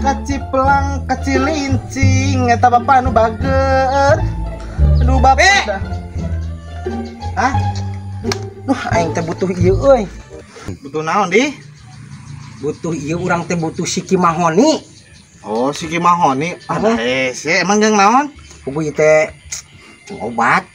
kaciplang kacilincing eta bapak nu bager. Aduh bapak. Hah? Aing teh butuh ieu euy. Butuh naon di? Butuh ieu urang teh butuh siki mahoni. Oh, siki mahoni. Ada hese emang jeung naon? Kudu ieu teh obat.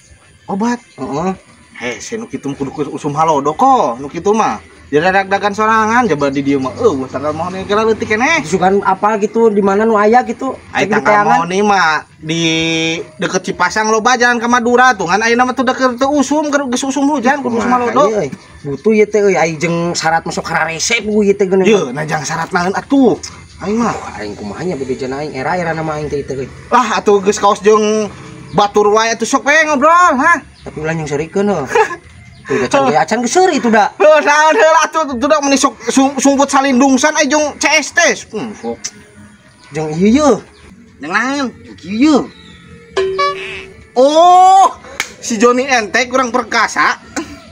Obat. Heeh. Hese nu kitu kudu usum halodo ko, nu kitu mah. Jadi dadak-dakan sorangan coba di dieu mah tanggal mahoni kira leutik keneh. Sugan apal gitu di mana nu aya gitu. Ai tanggal mahoni mah di deket Cipasang loba jalan ka Madura tuh ngan ayeuna mah tuh deket teu usum geus usum hujan kudu usum halodo. Butuh ieu teh euy ai jeung syarat masuk ka resep ku ieu teh geuning. Yeuh, nah jang syarat naon atuh. Aing mah aing kumaha nya bebejan aing era nama aing teh teh euy. Lah atuh geus kaos jeung batur wae atuh sok we ngobrol, ha. Tapi ulah yang sarikeun heuh. Udah can geuseur itu da. Heuh, naon heula atuh tuh da meuni sok sumput salindungsan ai jeung CST. Sok. Jeung ieu yeuh. Jeung naon? Ieu. Oh, si Joni ente kurang perkasa.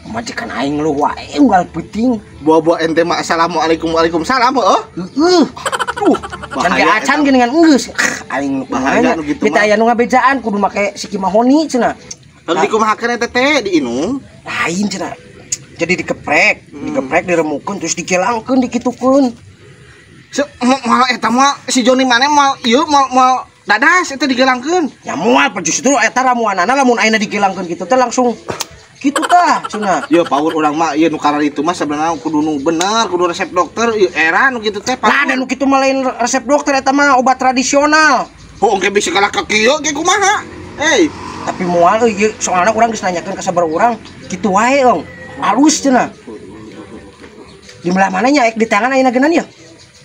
Majikan aing lu wae unggal penting. Bawa ente mah assalamualaikum waalaikumsalam heuh. Heeh. Can ge acan geuningan geus. Aing bahaya nu kitu mah. Kita aya nu ngabejaan kudu make siki mahoni cenah. Lalu dikumahakeun eta teh diinum. Lain cenah. Jadi dikeprek, diremukeun terus digelangkeun dikitukeun. Moal eta mah si Joni maneh moal ieu moal dadas eta digelangkeun. Ya moal justru eta ramuanana lamun ayeuna digelangkeun kitu teh langsung kitu tah cenah. Ieu paur urang mah ieu nu karar itu mah sebenarnya kudu nu bener, kudu resep dokter, ieu era nu kitu teh. Lah dan nu kitu mah lain resep dokter eta mah obat tradisional. Oh, engke bisa kalah ka kieu ge kumaha? Hei, tapi moal euy soalna urang geus nanyakeun ka sabar urang kitu wae ong. Alus cenah. Di belah mananya ek di tangan ayeuna geunan ya?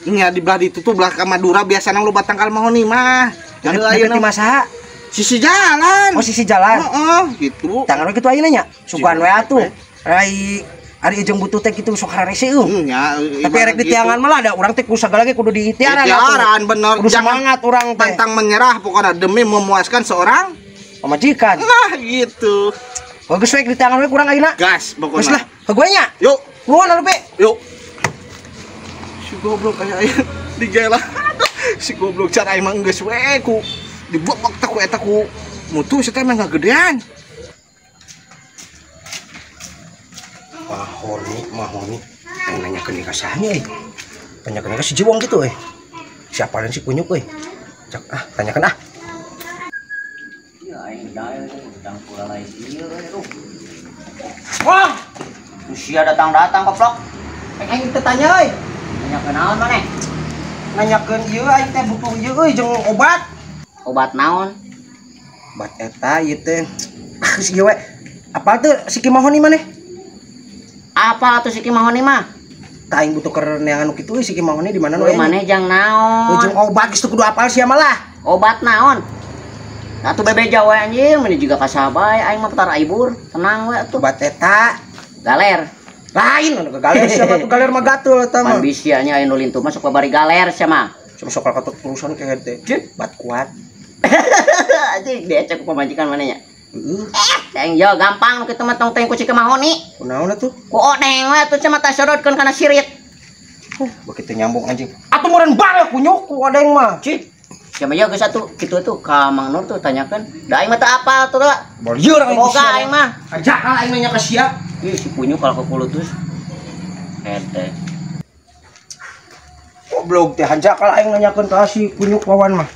Nya di belah ditu tuh belah ka Madura biasana loba tangkal mahoni mah. Jadi ayeuna mah saha? Sisi jalan. Oh, sisi jalan. Heeh, gitu. Tangan we kitu ayeuna nya. Sugan we atuh. Ari jeung butuh teh kitu sok hararese euy. Nya, tapi erek di tiangan mah ada urang teh ku sagala ge kudu diitiaran atuh. Itiaran bener. Kudu semangat urang teh. Pantang menyerah pokoknya demi memuaskan seorang pamajikan. Nah, gitu. Bagus we di tangan we kurang ayeuna. Gas pokoknya. Geus lah, ke gue nya. Yuk. Nuhun atuh Pe. Yuk. Si goblok kayak aya digela. Si goblok cara emang geus we ku dibobok teh ku eta ku mutu si teh mah ngagedean. Mahoni. Yang nanyakeun ka sahanya euy. Tanyakeun ka si Jiwong gitu euy. Siapa lain si kunyuk euy. Cak tanyakeun ah. Ya aing dael udang pula lain ieu euy. Wah. Usia datang goblok. Aing teh tanya euy. Nanyakeun naon maneh? Nanyakeun ieu aing teh butuh ieu euy jeung obat. Obat naon? Obat eta ieu teh. Geus ieu we. Apal teh siki mahoni maneh? Apa atuh siki mahoni mah? Tah aing butuh keur neangan nu kitu siki mahoni di mana nu aya? Maneh jang naon? Jeung obat geus kudu apal sia mah lah. Obat naon? Atuh bebeja we anjir, meni juga kasabay aing mah petar aibur. Tenang we atuh. Obat eta galer. Lain anu galer siapa tuh galer mah gatul eta mah. Pan bisianya aya nu lintu mah sok babari galer sia mah. Sok katut urusan ke teh. Bat kuat. Anjing diecek ku pamajikan maneh nya. Teng yo gampang nu kitu mah tong teng ku siki mahoni. Kunaon atuh? Ku odeng we atuh cenah tah sodotkeun kana sirit. Begitu nyambung anjing. Atuh meureun bare kunyuk ku odeng mah. Cik. Siapa ya geus atuh kitu tuh ka Mang Nur tuh tanyakeun. Da aing mah teu apal tuh da. Balieur aing boga aing mah. Ajakal aing nya ka sia. Ih si kunyuk kalau kekulutus. Ente. Goblok teh hanjakal aing nanyakeun ka si kunyuk wawan mah.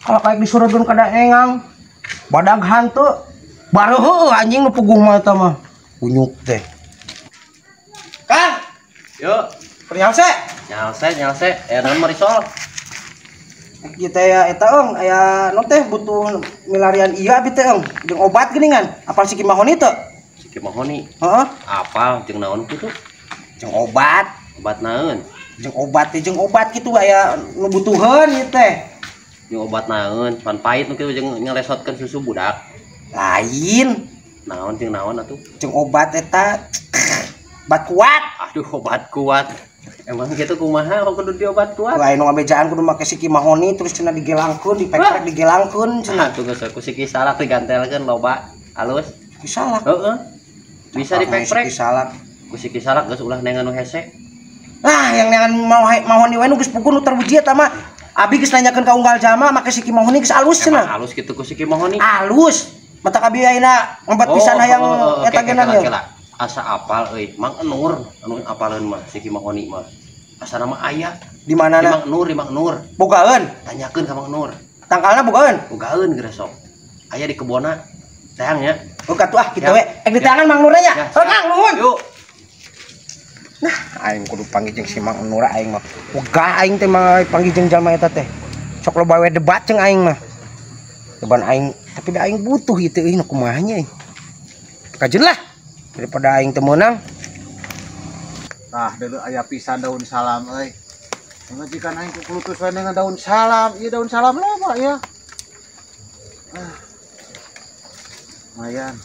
Kalau kayak disurutkeun ka daengang. Badag hantu bareuh anjing nu puguh mah eta mah. Kunyuk teh. Kang. Yuk, Nyalse. nyalse. Naon marisol? Ieu teh eta eung aya non teh butuh milarian ieu abi teh eung jeung obat geuningan. Apal siki mahoni teu? Siki mahoni. Heeh. Apal jeung naon kitu? Jeung obat. Obat naon? Jeung obat kitu aya nu butuheun ieu teh. Jeung obat naon? Pan pahit nu kitu jeung nyelesotkeun susu budak. Lain. Naon jeung naon atuh? Jeung obat eta obat kuat. Aduh, obat kuat. Emang gitu kumaha kok kudu diobat kuat? Lain nu ngabejaan kudu make siki mahoni terus cenah digelangkeun, dipek-pek digelangkeun cenah. Tuh geus ku siki salak digantelkeun loba alus. Salak. Heeh. Bisa dipek-pek. Siki salak. Ku siki salak geus ulah nengan nu hese. Yang mahoni we nu geus puguh nu terwuji eta mah. Abi geus nanyakeun ka unggal jama make si Kimahoni geus alus cenah. Halus gitu ku si Kimahoni. Alus. Mata kabi ayeuna empat pisan hayang eta genan ye. Asa apal euy, Mang Nur, anu apaleun mah si Kimahoni mah. Asa nama aya Di mana Mang Nur, di Mang Nur. Bogaeun. Tanyakeun ka Mang Nur. Tangkalna bogaeun. Bogaeun geura sok. Aya di kebona. Sayangnya. Oh katuh ah kitu Ya. we. Di tangan Mang Nur nya. Ya, Kang nuhun. Yuk. Nah, aing kudu panggil jeung si Mang Nur aing mah. Wegah aing teh mah panggil jeung jalma eta teh. Sok loba we debat jeung aing mah. Deban aing, tapi da aing butuh ieu teh euy nu kumaha nya. Kajeun lah daripada aing teu meunang. Tah deuleu aya pisan daun salam euy. Majikan aing ku kulutus we dengan daun salam. Ieu daun salam loba ya. Lumayan.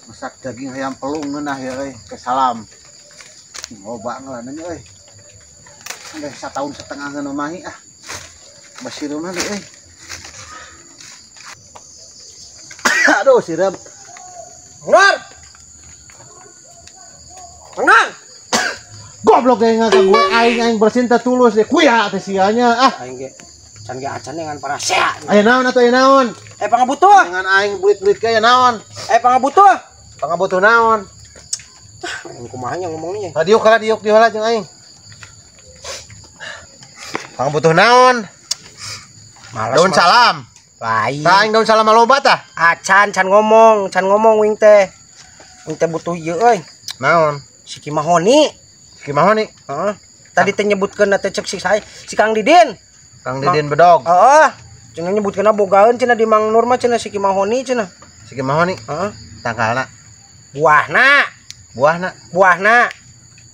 Masak daging ayam pelung ngeunah ya euy, ke salam. Loba ngaranna euy. Udah 1 tahun setengah ngeumahi ah. Basireuna deui euy. Aduh sirem. Nur. Menang. Goblok ge ngagak gue aing bercinta tulus deh. Kuya teh sianya ah. Aing ge can ge acan dengan para sea. Aya naon atuh aya naon? Pangabutuh. Dengan aing bulit-bulit ke aya naon? Pangabutuh. Pangabutuh naon? Aing kumaha nya ngomongnya. Diuk diheula jeung aing. Pangabutuh naon? Daun salam. Lain. Tah aing daun salam maloba tah. Acan can ngomong wing teh. Wing teh butuh ieu euy. Naon? Si Kimahoni. Kimaha nih? Heeh. Tadi teh nyebutkeun teh cek si Kang Didin. Kang Didin bedog. Heeh. Cenah nyebutkeun bogaeun cenah di Mang Nur mah cenah si Kimahoni cenah. Si kimaha nih? Heeh. Tangkalna. Buahna. Buahna.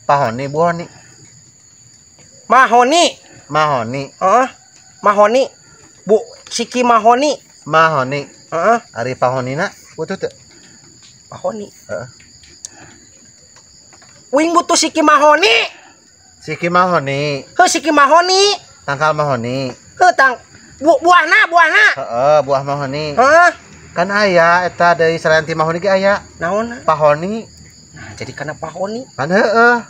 Pahoni, buahni. Mahoni. Mahoni. Heeh. Mahoni. Bu, si Kimahoni. Mahoni. Heeh. Ari pahonina butuh teu? Mahoni. Heeh. Wing butuh si Kimahoni. Si kimahoni. Heuh si Kimahoni. Tangkal mahoni. Heuh tang buahna. Heeh, buah mahoni. Heeh. Kan aya eta deui selain ti mahoni ge aya Naon? pahoni. Nah, jadi kana Pahoni. Kan heeh.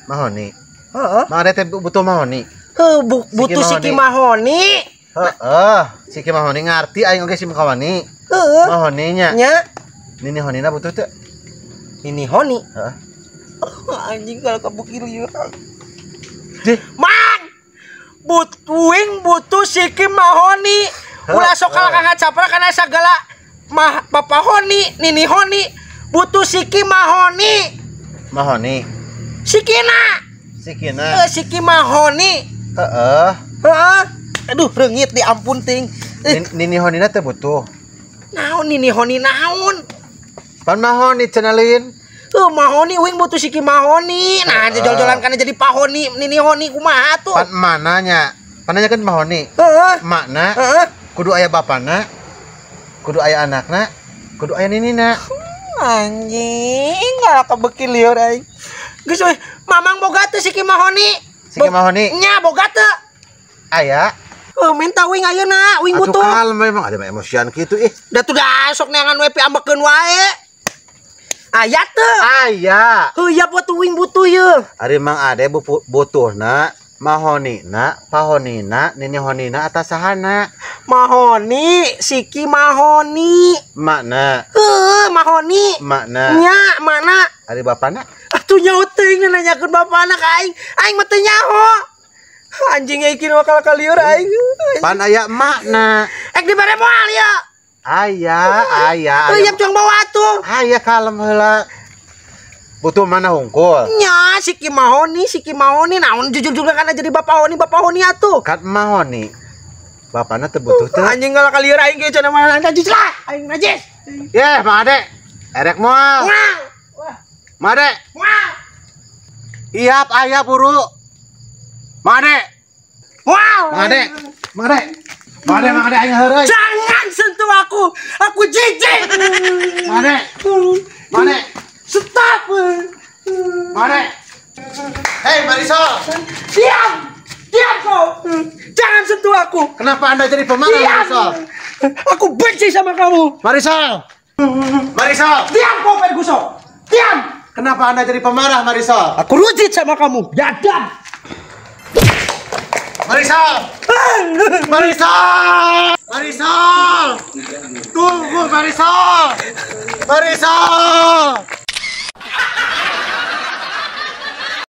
Mahoni. Heeh. Mah ada teh butuh mahoni. Heuh butuh si Kimahoni. Heeh, si kimahoni ngarti aing oge si mahoni. Heuh. Mahoninya. Nya Nini honina butuh teu? ini Honi. Heeh. Anjing kalau kabukir liur. Deh, Mang. Butuh si Kimahoni. Ulah sok kangga capra kana sagala mah Papa Honi, Nini Honi. Butuh si Kimahoni. mahoni. Sikina. Sikina. Si Kimahoni. Heeh. Heeh. Aduh reungit di ampun ting. Nini honina teh butuh. Naon Nini Honi naon? Pan mahoni cenalin. Mahoni wing butuh si Kimahoni. Nah, jol-jolan kana jadi Pahoni, Nini Honi kumaha tuh? Pan mananya? Pananya kan mahoni. Heeh. Makna Heeh. kudu aya bapana, kudu aya anakna, kudu aya ninina. Anjing, galak kabeuki lieur aing. Geus we, Mamang boga teu si Kimahoni? Si Kimahoni Nya boga teu? aya. Minta wing ayeuna, wing Atuh butuh. kalem memang ada emosian kitu ih. Da tuh dah sok neangan we pi ambekeun wae. Aya teu? Aya. Heuh ya butuh wing butuh yeuh. Ari mang ade butuhna mahonina, pahonina, nini honina atas sahana. Mahoni, si Kimahoni. Makna, Mahoni. makna. Nya mana? Ari bapana? Atuh nyaho teuing nanyakeun bapana ka aing. Aing mah teu nyaho. Anjing euy wakal kalieur aing. Pan aya makna. Ek dibere moal ya. Aya. Heuh cong bawa tuh. Aya kalem heula. Butuh mana hungkul? Nya si Kimahoni naon jujur kana jadi Bapak Honi atuh. Kat mahoni. Bapana teu butuh teu. Anjing kalau kalieur aing ge cenah mah najis lah. Aing najis. Yeh, Mang Ade. Erek moal. Mang Ade. Iap aya buru. Mang Ade. Wow. Mang Ade. Mang Ade. Mang Ade aing heureuy. Jangan sentuh aku. Aku jijik. Mang Ade. Mang Ade. Stop. Mang Ade. Hei Marisol. Diam kau. Jangan sentuh aku. Kenapa Anda jadi pemarah Marisol? Aku benci sama kamu. Marisol. Diam kau Ferguson. Diam. Kenapa Anda jadi pemarah Marisol? Aku rujit sama kamu. Biadab. Marisol! Marisol! Marisol! Tunggu Marisol! Marisol!